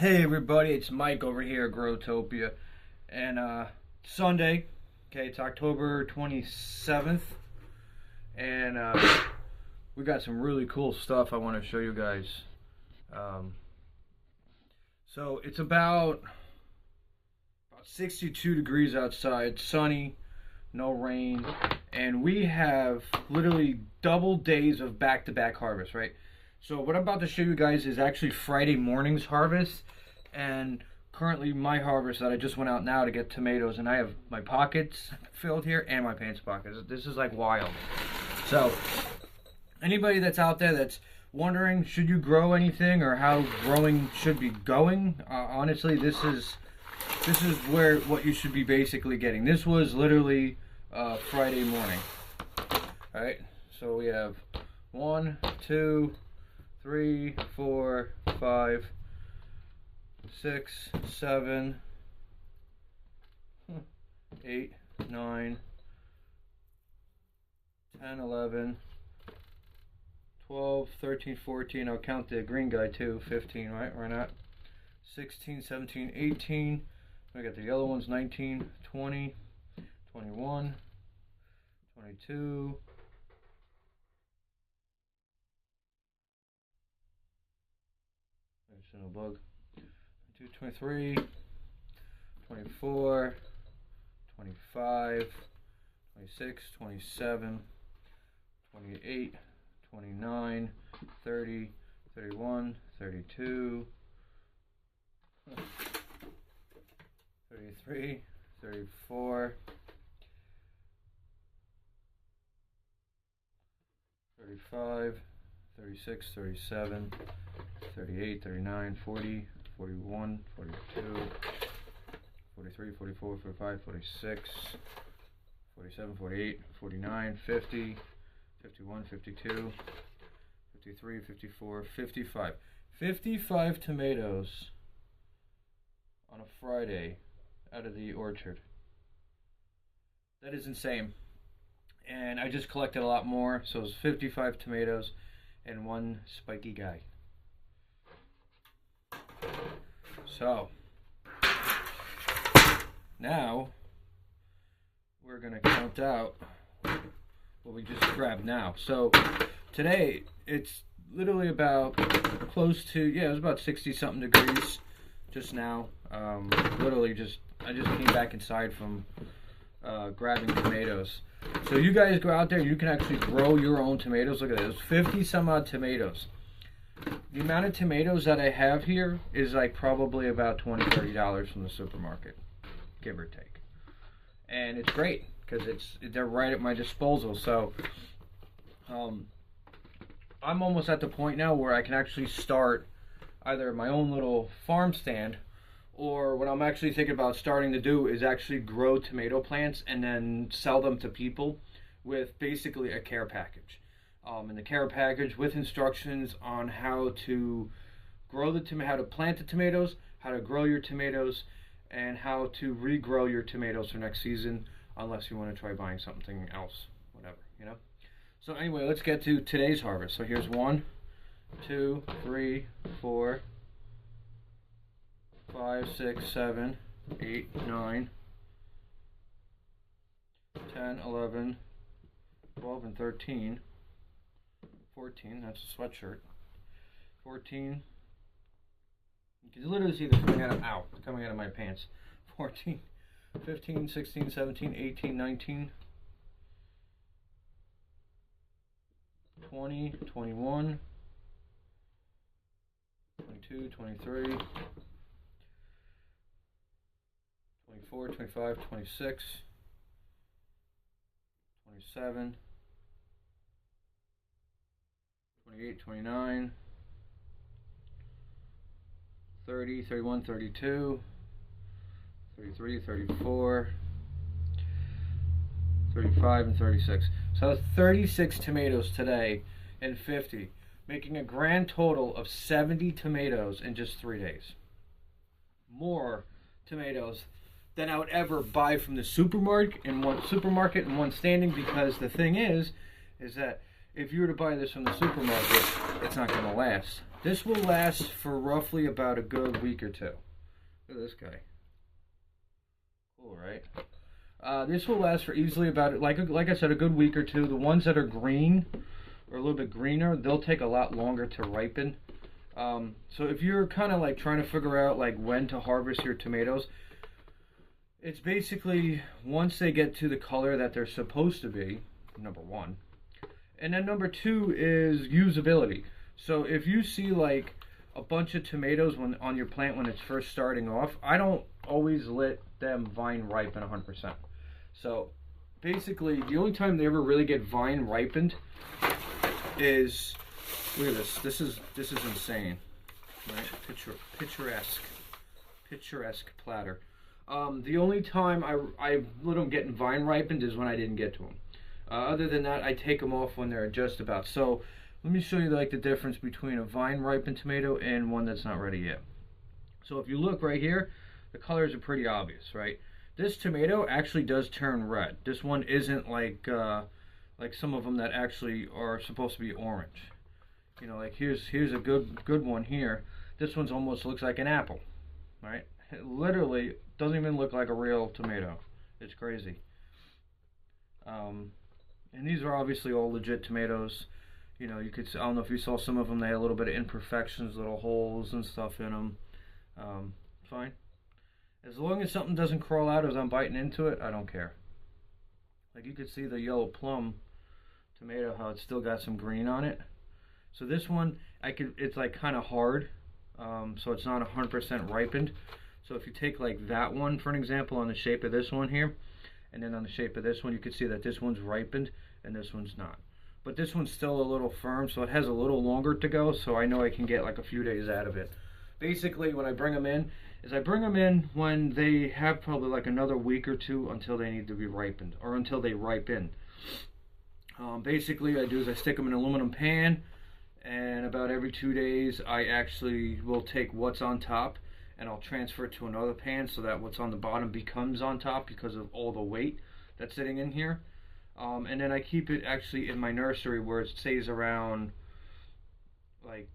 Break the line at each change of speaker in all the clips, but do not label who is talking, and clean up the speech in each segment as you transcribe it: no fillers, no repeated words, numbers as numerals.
Hey everybody, it's Mike over here at Growtopia, and Sunday, okay, it's October 27th, and we got some really cool stuff I want to show you guys. Um, so it's about 62 degrees outside, sunny, no rain, and we have literally double days of back-to-back harvest, right? So what I'm about to show you guys is actually Friday morning's harvest, and currently my harvest that I just went out now to get tomatoes, and I have my pockets filled here and my pants pockets. This is like wild. So anybody that's out there that's wondering should you grow anything or how growing should be going, honestly, this is where what you should be basically getting. This was literally Friday morning. All right, so we have 1, 2, 3, 4, 5, 6, 7, 8, 9, 10, 11, 12, 13, 14. I'll count the green guy too. 15, right? Why not? 16, 17, 18. We got the yellow ones. 19, 20, 21, 22. There's no bug. 22, 23, 24, 25, 26, 27, 28, 29, 30, 31, 32, 33, 34, 35, 36, 37, 38, 39, 40, 41, 42, 43, 44, 45, 46, 47, 48, 49, 50, 51, 52, 53, 54, 55. 55 tomatoes on a Friday out of the orchard. That is insane. And I just collected a lot more, so it was 55 tomatoes and one spiky guy. So now we're gonna count out what we just grabbed now. So today it's literally about close to, yeah, it was about 60 something degrees just now. Literally I just came back inside from grabbing tomatoes. So you guys go out there, you can actually grow your own tomatoes. Look at this, 50 some odd tomatoes. The amount of tomatoes that I have here is like probably about $20, $30 from the supermarket, give or take. And it's great because they're right at my disposal. So I'm almost at the point now where I can actually start either my own little farm stand, or what I'm actually thinking about starting to do is actually grow tomato plants and then sell them to people with basically a care package. And the care package with instructions on how to grow how to plant the tomatoes, how to grow your tomatoes, and how to regrow your tomatoes for next season, unless you want to try buying something else, whatever, you know. So anyway, let's get to today's harvest. So here's 1, 2, 3, 4, 5, 6, 7, 8, 9, 10, 11, 12, and 13. 14, that's a sweatshirt. 14. You can literally see this coming out of my pants. 14, 15, 16, 17, 18, 19, 20, 21, 22, 23, 24, 25, 26, 27, 28, 29, 30, 31, 32, 33, 34, 35, and 36. So that's 36 tomatoes today and 50, making a grand total of 70 tomatoes in just 3 days. More tomatoes than I would ever buy from the supermarket in one standing, because the thing is that if you were to buy this from the supermarket, it's not going to last. This will last for roughly about a good week or two. Look at this guy. Cool, right? This will last for easily about, like I said, a good week or two. The ones that are green or a little bit greener, they'll take a lot longer to ripen. So if you're kind of like trying to figure out like when to harvest your tomatoes, it's basically once they get to the color that they're supposed to be, number one. And then number two is usability. So if you see like a bunch of tomatoes on your plant when it's first starting off, I don't always let them vine ripen 100%. So basically the only time they ever really get vine ripened is, look at this. This is insane, right? Picturesque platter. The only time I let them get vine ripened is when I didn't get to them. Other than that, I take them off when they're just about. So let me show you like the difference between a vine ripened tomato and one that's not ready yet. So if you look right here, the colors are pretty obvious, right? This tomato actually does turn red. This one isn't like some of them that actually are supposed to be orange. You know, like here's a good one here. This one's almost looks like an apple, right? It literally doesn't even look like a real tomato. It's crazy. And these are obviously all legit tomatoes. You know, you could, I don't know if you saw some of them, they had a little bit of imperfections, little holes and stuff in them. Fine. As long as something doesn't crawl out as I'm biting into it, I don't care. Like you could see the yellow plum tomato, how it's still got some green on it. So this one, it's like kind of hard, so it's not 100% ripened. So if you take like that one for an example on the shape of this one here, and then on the shape of this one, you can see that this one's ripened and this one's not. But this one's still a little firm, so it has a little longer to go, so I know I can get like a few days out of it. Basically, when I bring them in, I bring them in when they have probably like another week or two until they need to be ripened, or until they ripen. Basically, what I do is I stick them in an aluminum pan, and about every 2 days, I actually will take what's on top and I'll transfer it to another pan so that what's on the bottom becomes on top because of all the weight that's sitting in here. And then I keep it actually in my nursery where it stays around like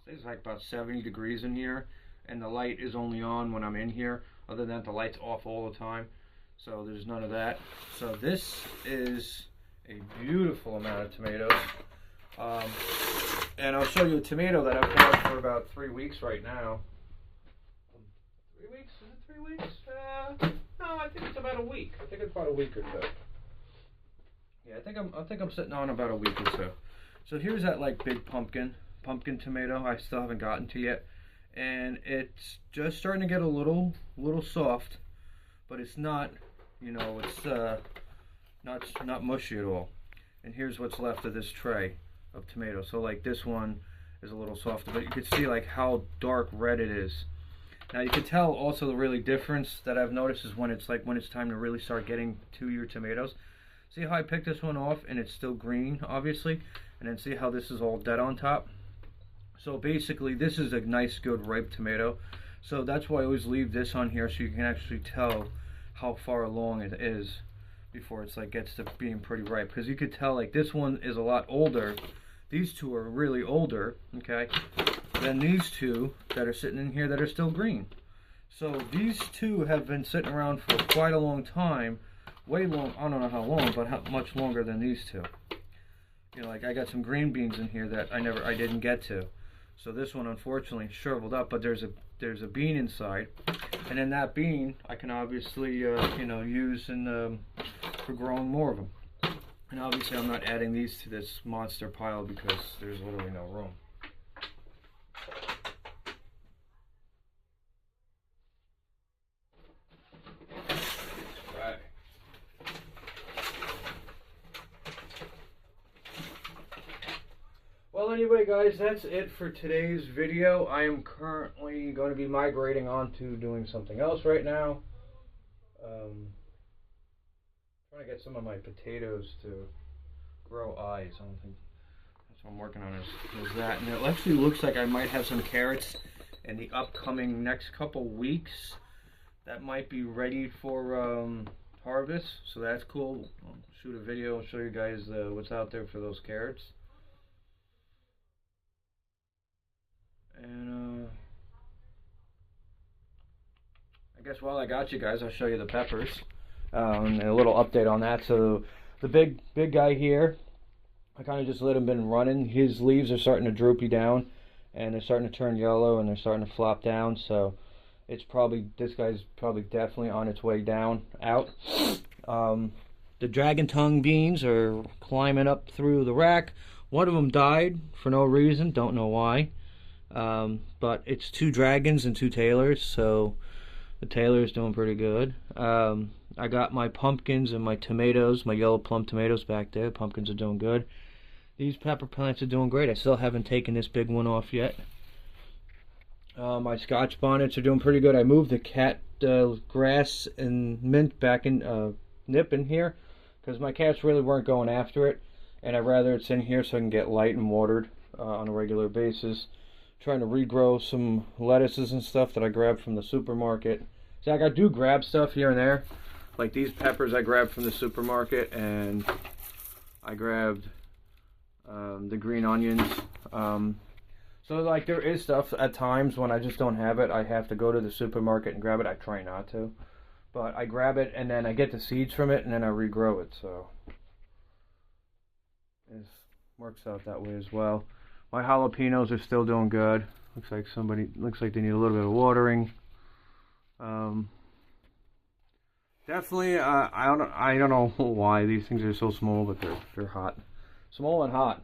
stays like about 70 degrees in here, and the light is only on when I'm in here. Other than that, the light's off all the time, so there's none of that. So this is a beautiful amount of tomatoes. And I'll show you a tomato that I've had for about 3 weeks right now. 3 weeks? Is it 3 weeks? No, I think it's about a week. I think it's about a week or so. Yeah, I think I'm sitting on about a week or so. So here's that like big pumpkin tomato I still haven't gotten to yet, and it's just starting to get a little soft, but it's not, you know, it's not mushy at all. And here's what's left of this tray of tomatoes. So like this one is a little softer, but you can see like how dark red it is. Now you can tell also the really difference that I've noticed is when it's time to really start getting to your tomatoes. See how I picked this one off and it's still green, obviously, and then see how this is all dead on top. So basically this is a nice good ripe tomato. So that's why I always leave this on here so you can actually tell how far along it is before it's like gets to being pretty ripe, because you could tell like this one is a lot older. These two are really older, okay, than these two that are sitting in here that are still green. So these two have been sitting around for quite a long time, way long, I don't know how long, but how much longer than these two. You know, like I got some green beans in here that I didn't get to. So this one unfortunately shriveled up, but there's a bean inside, and then that bean I can obviously you know, use for growing more of them. And obviously I'm not adding these to this monster pile because there's literally no room. Right. Well, anyway guys, that's it for today's video. I am currently going to be migrating on to doing something else right now. Trying to get some of my potatoes to grow eyes. I don't think that's what I'm working on is that. And it actually looks like I might have some carrots in the upcoming next couple weeks that might be ready for harvest. So that's cool. I'll shoot a video and show you guys what's out there for those carrots. I guess while I got you guys, I'll show you the peppers. And a little update on that. So the big guy here, I kind of just let him been running. His leaves are starting to droopy down, and they're starting to turn yellow, and they're starting to flop down. So it's probably, this guy's probably definitely on its way down, out. The dragon tongue beans are climbing up through the rack. One of them died for no reason, don't know why. But it's 2 dragons and 2 tailors, so the tailor's doing pretty good. I got my pumpkins and my tomatoes, my yellow plum tomatoes back there. Pumpkins are doing good. These pepper plants are doing great. I still haven't taken this big one off yet. My scotch bonnets are doing pretty good. I moved the cat grass and mint back in nip in here because my cats really weren't going after it, and I'd rather it's in here so I can get light and watered on a regular basis. Trying to regrow some lettuces and stuff that I grabbed from the supermarket. So I do grab stuff here and there, like these peppers I grabbed from the supermarket, and I grabbed the green onions. So like there is stuff at times when I just don't have it, I have to go to the supermarket and grab it. I try not to, but I grab it and then I get the seeds from it and then I regrow it. So it works out that way as well. My jalapenos are still doing good. Looks like they need a little bit of watering. Definitely, I don't know why these things are so small, but they're hot, small and hot.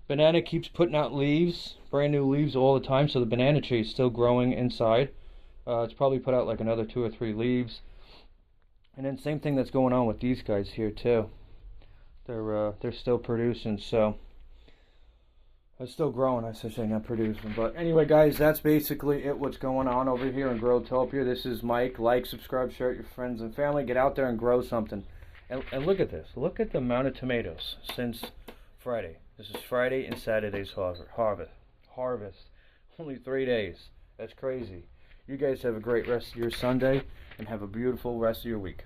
Banana keeps putting out leaves, brand new leaves all the time, so the banana tree is still growing inside. It's probably put out like another 2 or 3 leaves. And then same thing that's going on with these guys here too. They're still producing, so it's still growing, I should say, not producing. But anyway, guys, that's basically it. What's going on over here in Growtopia. This is Mike. Like, subscribe, share it with your friends and family. Get out there and grow something. And look at this. Look at the amount of tomatoes since Friday. This is Friday and Saturday's harvest. Only 3 days. That's crazy. You guys have a great rest of your Sunday and have a beautiful rest of your week.